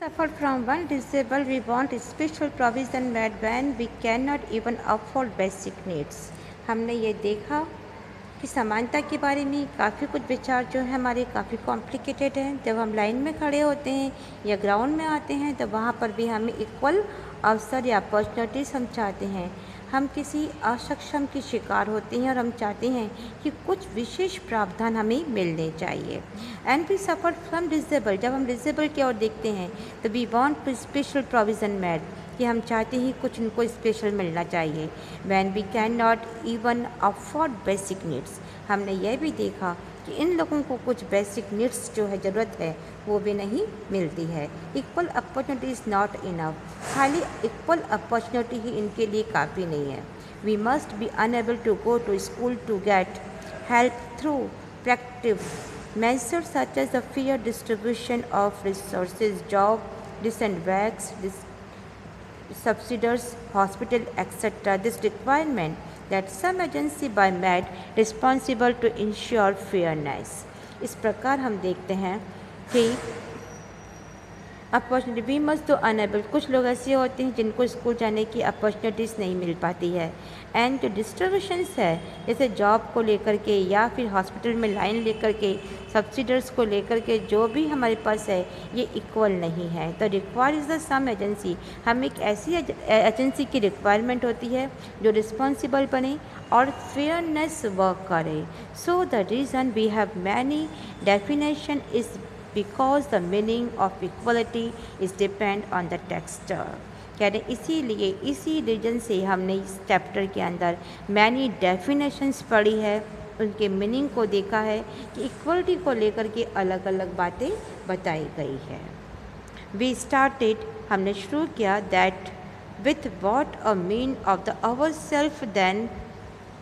Suffer from one disabled, we want special provision made when we cannot even afford basic needs. हमने ये देखा कि समानता के बारे में काफ़ी कुछ विचार जो है हमारे काफ़ी कॉम्प्लिकेटेड हैं। जब हम लाइन में खड़े होते हैं या ग्राउंड में आते हैं तो वहाँ पर भी हमें इक्वल अवसर या अपॉर्चुनिटीज़ हम चाहते हैं। हम किसी असक्षम की शिकार होते हैं और हम चाहते हैं कि कुछ विशेष प्रावधान हमें मिलने चाहिए। And we suffer from disable, जब हम डिसेबल की ओर देखते हैं तो we want to special provision made, कि हम चाहते हैं कुछ उनको स्पेशल मिलना चाहिए। When we can not even afford basic needs, हमने यह भी देखा कि इन लोगों को कुछ बेसिक नीड्स जो है ज़रूरत है वो भी नहीं मिलती है। Equal opportunity is not enough, खाली इक्वल अपॉर्चुनिटी ही इनके लिए काफ़ी नहीं है। We must be unable to go to school to get help through proactive measures such as the fair distribution of resources, job, disadvantages, subsidies, hospital, etc. This requirement that some agency by made responsible to ensure fairness. इस प्रकार हम देखते हैं कि opportunity we must तो enable, कुछ लोग ऐसे होते हैं जिनको स्कूल जाने की अपॉर्चुनिटीज़ नहीं मिल पाती है। एंड जो डिस्ट्रीब्यूशंस है जैसे जॉब को लेकर के या फिर हॉस्पिटल में लाइन लेकर के सब्सिडर्स को लेकर के जो भी हमारे पास है ये इक्वल नहीं है। तो require is the some agency, हम एक ऐसी एजेंसी की रिक्वायरमेंट होती है जो रिस्पॉन्सिबल बने और फेयरनेस वर्क करे। So the reason we have many definition is because the meaning of equality is depend on the text. कह रहे इसीलिए इसी रीजन से हमने इस चैप्टर के अंदर मैनी डेफिनेशंस पढ़ी है, उनके मीनिंग को देखा है कि इक्वलिटी को लेकर के अलग अलग बातें बताई गई है। वी स्टार्टेड, हमने शुरू किया that with what a mean of the our self then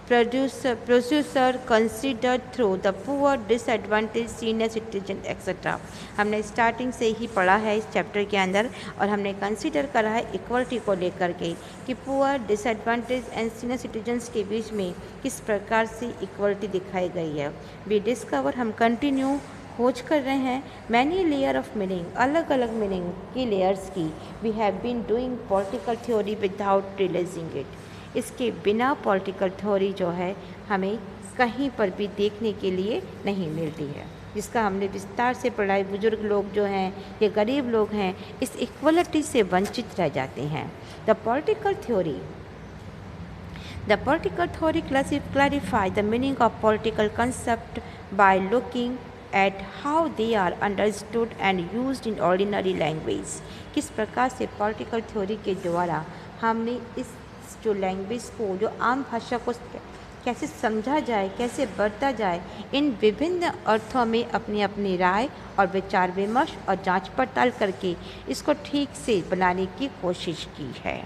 producer consider through the poor disadvantage senior citizen etcetera. हमने स्टार्टिंग से ही पढ़ा है इस चैप्टर के अंदर और हमने कंसिडर करा है इक्वलिटी को लेकर के कि poor disadvantage and senior citizens के बीच में किस प्रकार से इक्वलिटी दिखाई गई है। वी डिस्कवर, हम कंटिन्यू खोज कर रहे हैं मैनी लेयर ऑफ मीनिंग, अलग अलग मीनिंग की लेयर्स की। We have been doing political theory without realising it, इसके बिना पॉलिटिकल थ्योरी जो है हमें कहीं पर भी देखने के लिए नहीं मिलती है, जिसका हमने विस्तार से पढ़ाई। बुजुर्ग लोग जो हैं या गरीब लोग हैं इस इक्वलिटी से वंचित रह जाते हैं। The political theory clarify the meaning of political concept by looking at how they are understood and used in ordinary language। किस प्रकार से पॉलिटिकल थ्योरी के द्वारा हमने इस जो लैंग्वेज को, जो आम भाषा को कैसे समझा जाए, कैसे बरता जाए, इन विभिन्न अर्थों में अपनी अपनी राय और विचार विमर्श और जांच पड़ताल करके इसको ठीक से बनाने की कोशिश की है।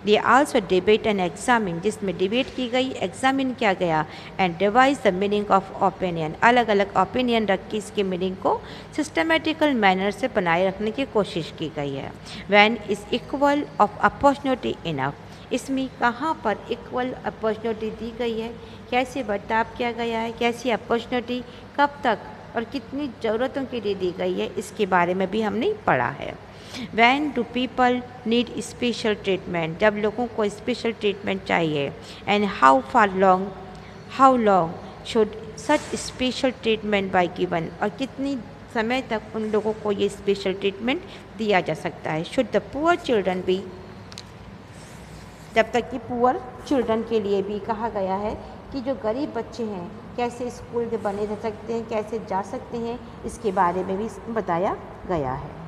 They also debate and examine, जिसमें डिबेट की गई, एग्जामिन किया गया, and devise the meaning of opinion, अलग अलग ओपिनियन रख के इसके मीनिंग को सिस्टमेटिकल मैनर से बनाए रखने की कोशिश की गई है। When is equal of opportunity enough, इसमें कहाँ पर इक्वल अपॉर्चुनिटी दी गई है, कैसे बर्ताव किया गया है, कैसी अपॉर्चुनिटी कब तक और कितनी ज़रूरतों के लिए दी गई है, इसके बारे में भी हमने पढ़ा है। When do people need special treatment, जब लोगों को स्पेशल ट्रीटमेंट चाहिए, and how long should such special treatment by given, और कितनी समय तक उन लोगों को ये स्पेशल ट्रीटमेंट दिया जा सकता है। Should the poor children be, जब तक कि पुअर चिल्ड्रन के लिए भी कहा गया है कि जो गरीब बच्चे हैं कैसे स्कूल में बने रह सकते हैं, कैसे जा सकते हैं, इसके बारे में भी बताया गया है।